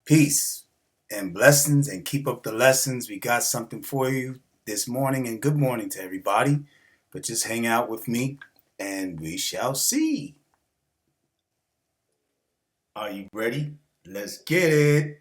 Peace and blessings and keep up the lessons. We got something for you this morning, and good morning to everybody. But just hang out with me and we shall see. Are you ready? Let's get it.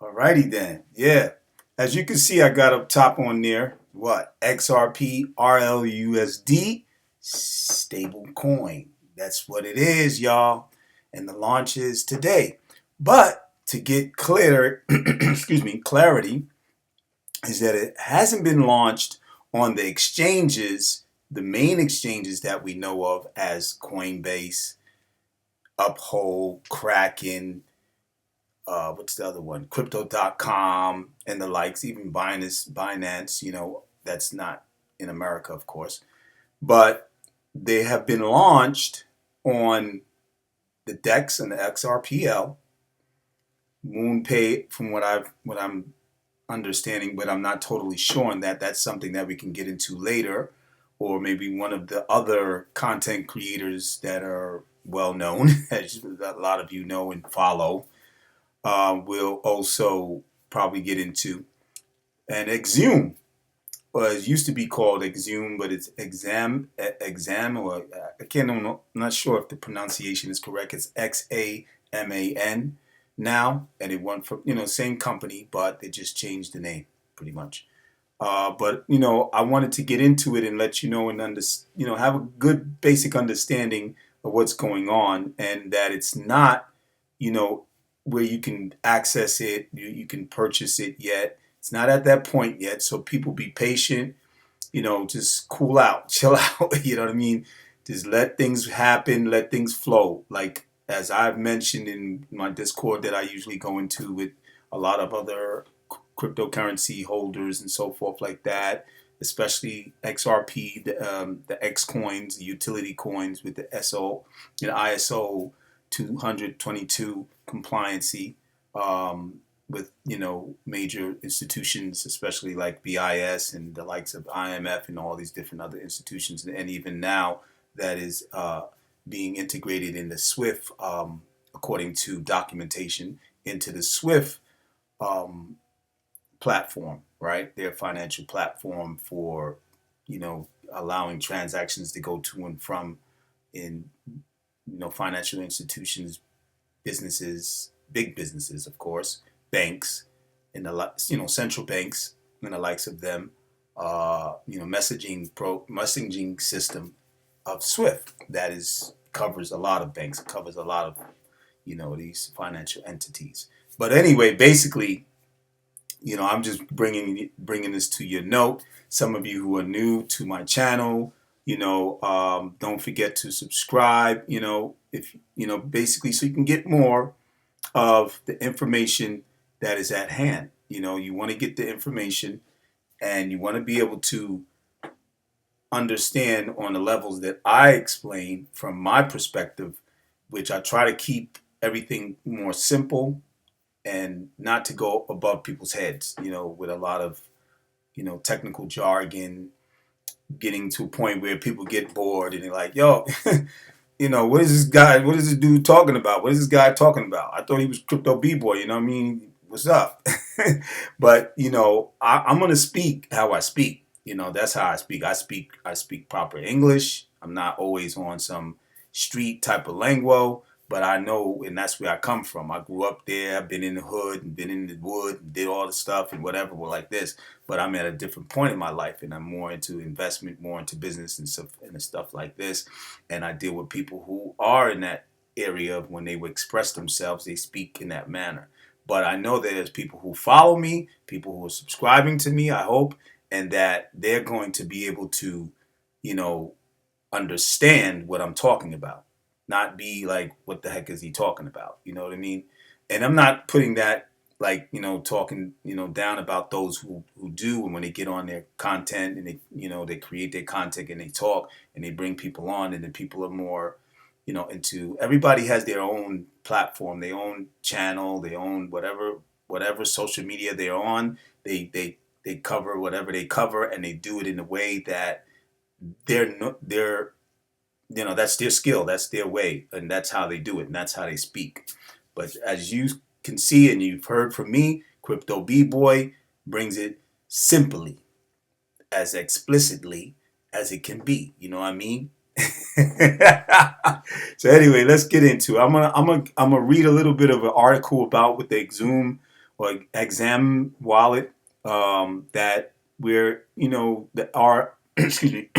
Alrighty then. Yeah. As you can see, I got up top on there what? XRP RLUSD stable coin. That's what it is, y'all. And the launch is today. But to get clear, excuse me, clarity is that it hasn't been launched on the exchanges, the main exchanges that we know of as Coinbase, Uphold, Kraken, what's the other one? Crypto.com and the likes, even Binance, that's not in America, of course. But they have been launched on the DEX and the XRPL. MoonPay, from what I'm understanding, but I'm not totally sure on that. That's something that we can get into later, or maybe one of the other content creators that are well known, as a lot of you know and follow, will also probably get into. And Exum, well, it used to be called Exum, but it's Exam, or I can't, I'm not sure if the pronunciation is correct. It's Xaman now, and it went from, same company, but they just changed the name pretty much. But I wanted to get into it and let you know and have a good basic understanding of what's going on, and that it's not, you know, where you can access it, you can purchase it yet. It's not at that point yet, so people be patient. Just cool out, chill out. You know what I mean? Just let things happen, let things flow. Like as I've mentioned in my Discord that I usually go into with a lot of other cryptocurrency holders and so forth like that, especially XRP, the X coins, the utility coins with the ISO 222 compliancy, with major institutions, especially like BIS and the likes of IMF and all these different other institutions, and even now that is being integrated in the SWIFT, according to documentation, into the SWIFT um, platform, right? Their financial platform for, allowing transactions to go to and from in, financial institutions, businesses, big businesses, of course, banks, and central banks and the likes of them, messaging system of SWIFT that is covers a lot of banks, covers a lot of these financial entities. But anyway, basically, I'm just bringing this to your note. Some of you who are new to my channel, don't forget to subscribe. If basically, so you can get more of the information that is at hand. You want to get the information, and you want to be able to understand on the levels that I explain from my perspective, which I try to keep everything more simple and not to go above people's heads, with a lot of, technical jargon, getting to a point where people get bored and they're like, yo, what is this dude talking about? What is this guy talking about? I thought he was Crypto B-Boy, you know what I mean? What's up? But, I'm going to speak how I speak. That's how I speak. I speak proper English. I'm not always on some street type of lingo, but I know, and that's where I come from. I grew up there. I've been in the hood and been in the wood and did all the stuff and whatever, like this. But I'm at a different point in my life, and I'm more into investment, more into business and stuff like this. And I deal with people who are in that area of when they would express themselves, they speak in that manner. But I know that there's people who follow me, people who are subscribing to me, I hope, and that they're going to be able to, you know, understand what I'm talking about, not be like, what the heck is he talking about? You know what I mean? And I'm not putting that like, talking, down about those who do, and when they get on their content and they create their content and they talk and they bring people on, and then people are more, into, everybody has their own platform, their own channel, their own whatever social media they're on. They cover whatever they cover, and they do it in a way that they're that's their skill, that's their way, and that's how they do it, and that's how they speak. But as you can see, and you've heard from me, Crypto B Boy brings it simply, as explicitly as it can be. You know what I mean? So anyway, let's get into it. I'm gonna read a little bit of an article about with the Xum or Xam wallet, that we're that are excuse me,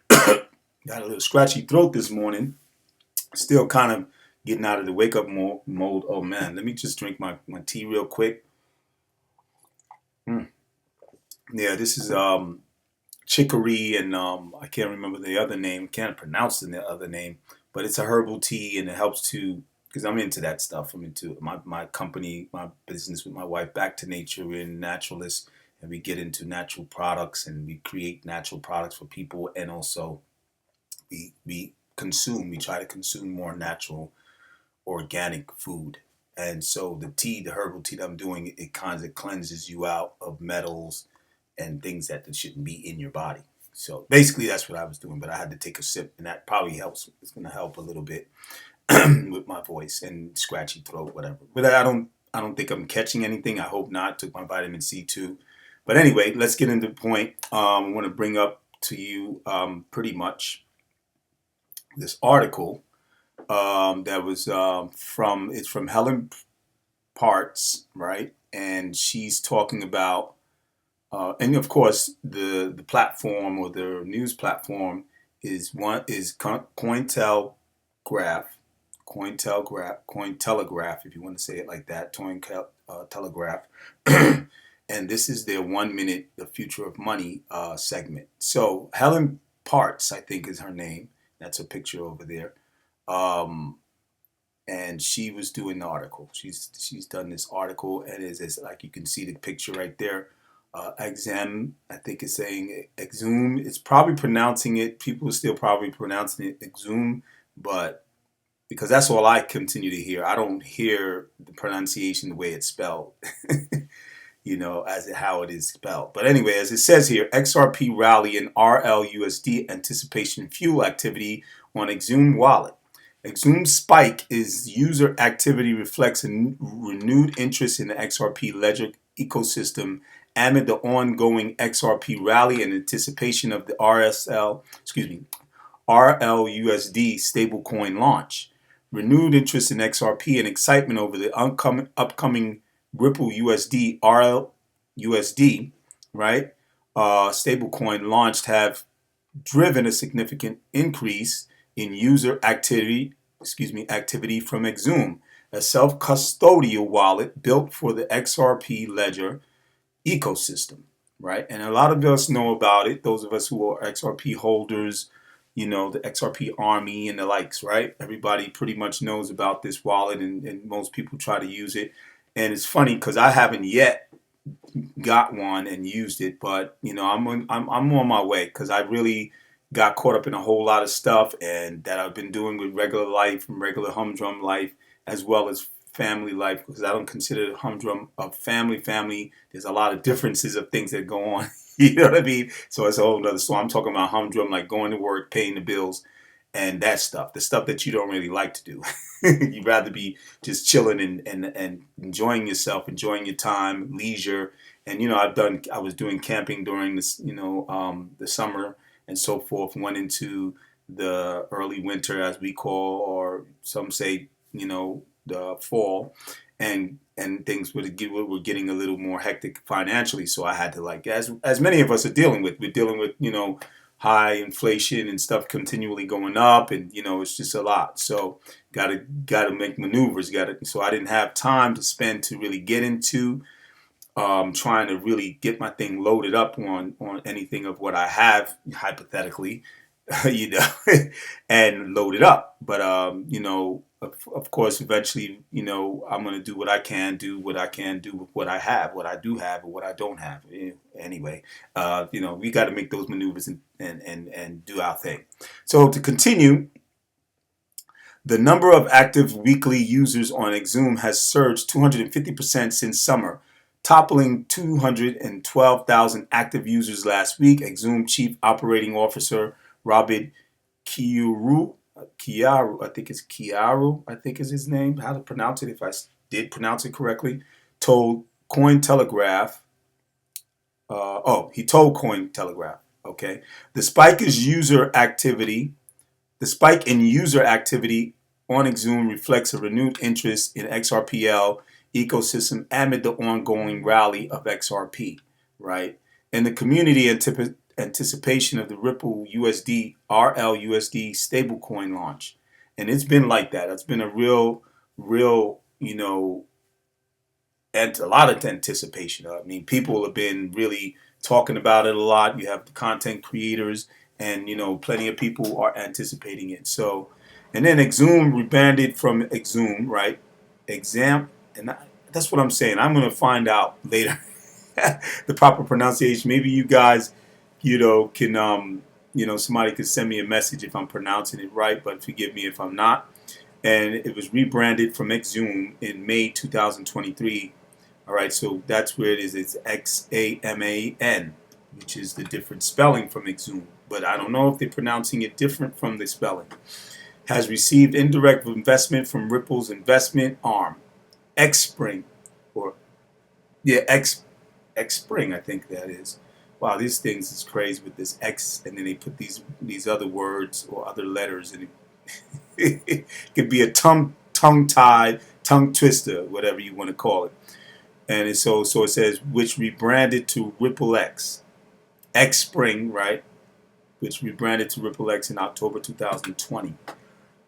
got a little scratchy throat this morning. Still kind of getting out of the wake up mode. Oh man, let me just drink my tea real quick. Mm. Yeah, this is chicory, and I can't remember the other name. Can't pronounce the other name, but it's a herbal tea, and it helps to, because I'm into that stuff. I'm into my company, my business with my wife, Back to Nature. We're naturalists, and we get into natural products, and we create natural products for people, and also we consume. We try to consume more natural, organic food. And so the tea, the herbal tea that I'm doing, it kind of cleanses you out of metals and things that shouldn't be in your body. So basically, that's what I was doing. But I had to take a sip, and that probably helps. It's going to help a little bit with my voice and scratchy throat, whatever. But I don't think I'm catching anything. I hope not. Took my vitamin C too. But anyway, let's get into the point. I want to bring up to you pretty much this article that was from Helen Parts, right? And she's talking about, and of course, the platform or the news platform is Cointelegraph, Cointelegraph, if you want to say it like that, Telegraph. And this is their 1 minute, the future of money segment. So Helen Parts, I think is her name. That's a picture over there. Um, and she was doing the article. She's done this article, and it's like you can see the picture right there. Exam, I think it's saying Exum. It's probably pronouncing it. People are still probably pronouncing it Exum, but because that's all I continue to hear. I don't hear the pronunciation the way it's spelled, as how it is spelled. But anyway, as it says here, XRP rally and RLUSD anticipation fuel activity on Exum wallet. Xum's spike is user activity reflects a renewed interest in the XRP ledger ecosystem amid the ongoing XRP rally and anticipation of the RLUSD stablecoin launch. Renewed interest in XRP and excitement over the upcoming Ripple USD RLUSD, right? Stablecoin launched have driven a significant increase in user activity from Xum, a self-custodial wallet built for the XRP ledger ecosystem, right? And a lot of us know about it, those of us who are XRP holders, the XRP army and the likes, right? Everybody pretty much knows about this wallet, and most people try to use it. And it's funny because I haven't yet got one and used it, but I'm on my way because I really got caught up in a whole lot of stuff and that I've been doing with regular life and regular humdrum life as well as family life, because I don't consider humdrum a family. There's a lot of differences of things that go on. You know what I mean? So it's a whole other story. I'm talking about humdrum, like going to work, paying the bills, and that stuff, the stuff that you don't really like to do. You'd rather be just chilling and enjoying yourself, enjoying your time, leisure. And I was doing camping during this, the summer and so forth. Went into the early winter, as we call, or some say, the fall, and things were getting a little more hectic financially. So I had to, like, as many of us are dealing with, we're dealing with high inflation and stuff continually going up, and it's just a lot. So gotta make maneuvers. So I didn't have time to spend to really get into trying to really get my thing loaded up on anything of what I have hypothetically, and load it up. But of course, eventually, I'm gonna do what I can do, with what I have, what I do have, and what I don't have. Anyway, we got to make those maneuvers and do our thing. So to continue. The number of active weekly users on Xum has surged 250% since summer, toppling 212,000 active users last week. Xum Chief Operating Officer Robin Kiaru, I think it's Kiaru, I think is his name, how to pronounce it, if I did pronounce it correctly, told Cointelegraph, he told Cointelegraph, okay, the spike is user activity The spike in user activity on Xum reflects a renewed interest in XRPL ecosystem amid the ongoing rally of XRP, right? And the community anticipation of the Ripple USD RLUSD stablecoin launch. And it's been like that. It's been a real, and a lot of anticipation. I mean, people have been really talking about it a lot. You have the content creators, and plenty of people are anticipating it. So, and then Xum rebranded from Xum, right? That's what I'm saying. I'm gonna find out later the proper pronunciation. Maybe you guys, can somebody could send me a message if I'm pronouncing it right, but forgive me if I'm not. And it was rebranded from Xum in May 2023. All right, so that's where it is. It's Xaman, which is the different spelling from Xum. But I don't know if they're pronouncing it different from the spelling. Has received indirect investment from Ripple's investment arm, Xspring, or Xspring, I think that is. Wow, these things is crazy with this X, and then they put these other words or other letters, and it could be a tongue-tied, tongue twister, whatever you want to call it. And so it says, which rebranded to Ripple X Spring, right? Which rebranded to Ripple X in October 2020.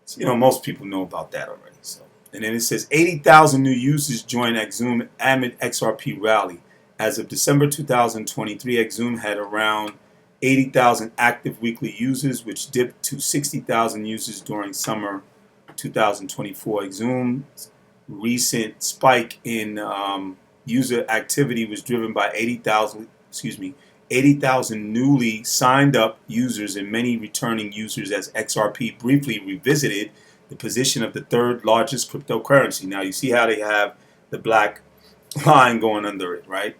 So, most people know about that already. So, and then it says 80,000 new users joined Xum amid XRP rally. As of December 2023, Xum had around 80,000 active weekly users, which dipped to 60,000 users during summer 2024. Xum's recent spike in user activity was driven by 80,000 newly signed up users and many returning users as XRP briefly revisited the position of the third largest cryptocurrency. Now you see how they have the black line going under it, right?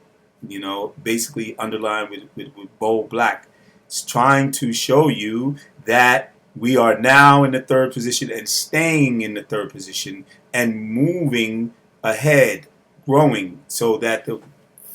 Basically underlined with bold black. It's trying to show you that we are now in the third position and staying in the third position and moving ahead, growing, so that the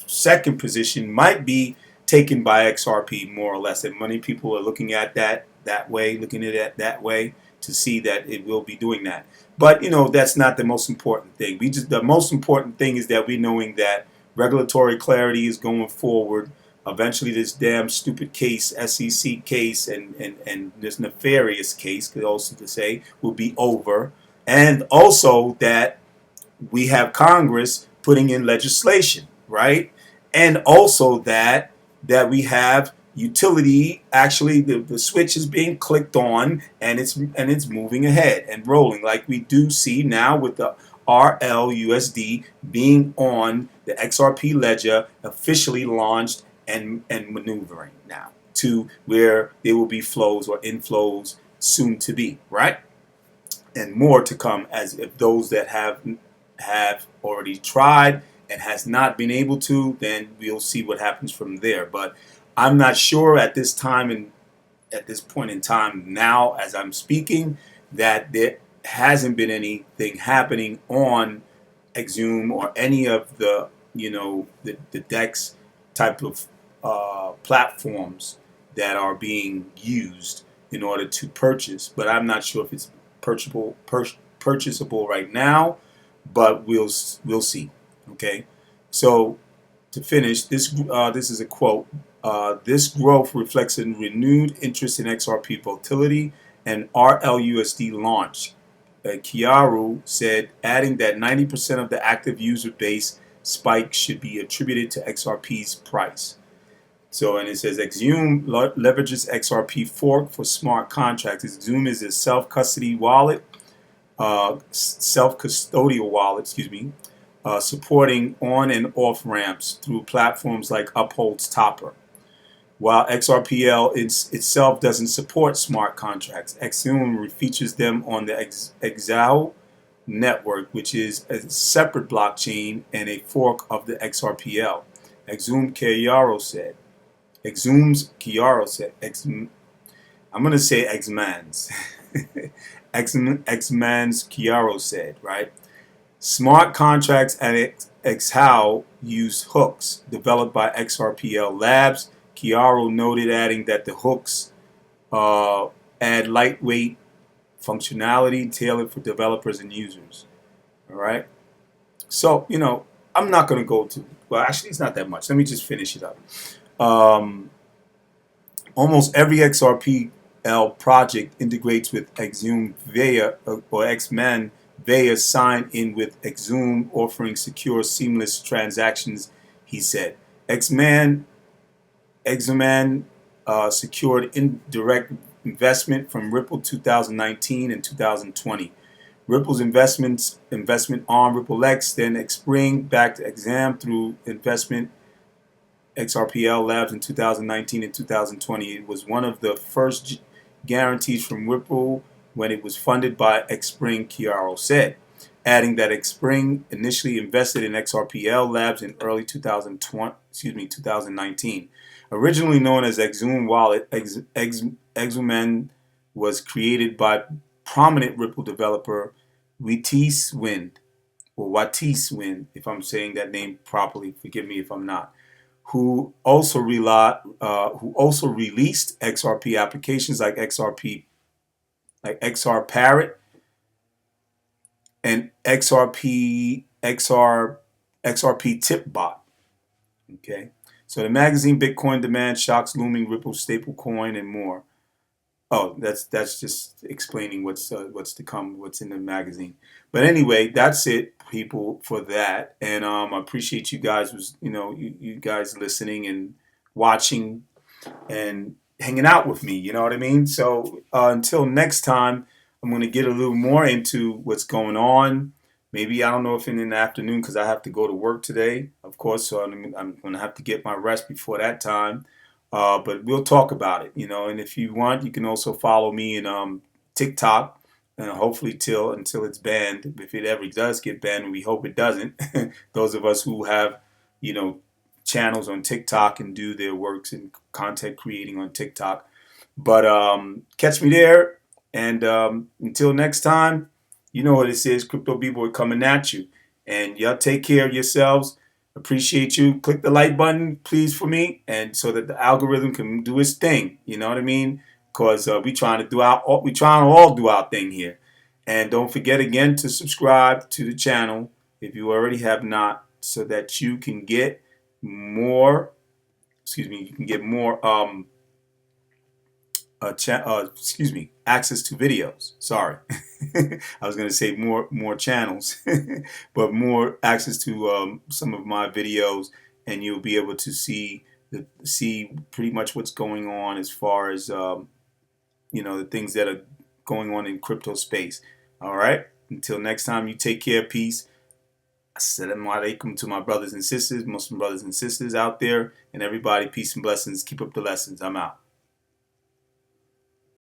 second position might be taken by XRP more or less. And many people are looking at that way, looking at it that way to see that it will be doing that. But that's not the most important thing. The most important thing is that we're knowing that regulatory clarity is going forward. Eventually, this damn stupid case, SEC case, and this nefarious case, could also to say, will be over. And also that we have Congress putting in legislation, right? And also that we have utility, actually the switch is being clicked on, and it's moving ahead and rolling, like we do see now with the RLUSD being on the XRP ledger, officially launched and maneuvering now to where there will be flows or inflows soon to be, right? And more to come, as if those that have already tried and has not been able to, then we'll see what happens from there. But I'm not sure at this time and at this point in time now, as I'm speaking, that there hasn't been anything happening on Xum or any of the the DEX type of platforms that are being used in order to purchase. But I'm not sure if it's purchasable right now. But we'll see. Okay, so to finish, this is a quote. This growth reflects a renewed interest in XRP volatility and RLUSD launch. Kiaru said, adding that 90% of the active user base spike should be attributed to XRP's price. So, and it says Xum leverages XRP fork for smart contracts. Xum is a self-custody wallet. Self-custodial wallet, supporting on and off ramps through platforms like Uphold's Topper. While XRPL itself doesn't support smart contracts, Xum features them on the Xao network, which is a separate blockchain and a fork of the XRPL. Xum's Kiaro said, I'm going to say Xman's. Xman's Chiaro said, right? Smart contracts at XHAO use hooks developed by XRPL Labs. Chiaro noted, adding that the hooks add lightweight functionality tailored for developers and users. All right. So, I'm not going to go to, well, actually, it's not that much. Let me just finish it up. Almost every XRPL project integrates with Xumm via or Xman via sign in with Xumm, offering secure, seamless transactions, he said. Xman secured indirect investment from Ripple 2019 and 2020. Ripple's investment arm RippleX, then Xspring, backed Xam through investment XRPL Labs in 2019 and 2020. It was one of the first guarantees from Ripple when it was funded by Xspring, Chiaro said, adding that Xspring initially invested in XRPL Labs in early 2019. Originally known as Xumm Wallet, Xaman was created by prominent Ripple developer Watis Wind, if I'm saying that name properly. Forgive me if I'm not. Who also released XRP applications like XR Parrot and XRP Tip Bot. Okay, so the magazine Bitcoin Demand Shocks Looming Ripple Stablecoin and more. Oh, that's just explaining what's to come, what's in the magazine. But anyway, that's it, people, for that. And I appreciate you guys, you guys listening and watching and hanging out with me. You know what I mean? So until next time, I'm going to get a little more into what's going on. Maybe, I don't know if in the afternoon, because I have to go to work today, of course. So I'm going to have to get my rest before that time. But we'll talk about it, and if you want, you can also follow me in TikTok, and hopefully until it's banned. If it ever does get banned, we hope it doesn't. Those of us who have, channels on TikTok and do their works and content creating on TikTok. But catch me there, and until next time, you know what it is, Crypto B-Boy coming at you. And y'all take care of yourselves. Appreciate you. Click the like button, please, for me, and so that the algorithm can do its thing. You know what I mean? Because we trying to all do our thing here. And don't forget again to subscribe to the channel if you already have not, so that you can get more. You can get more. Access to videos. Sorry, I was going to say more channels, but more access to some of my videos, and you'll be able to see pretty much what's going on as far as the things that are going on in crypto space. All right. Until next time, you take care. Peace. Assalamu alaikum to my brothers and sisters, Muslim brothers and sisters out there, and everybody. Peace and blessings. Keep up the lessons. I'm out.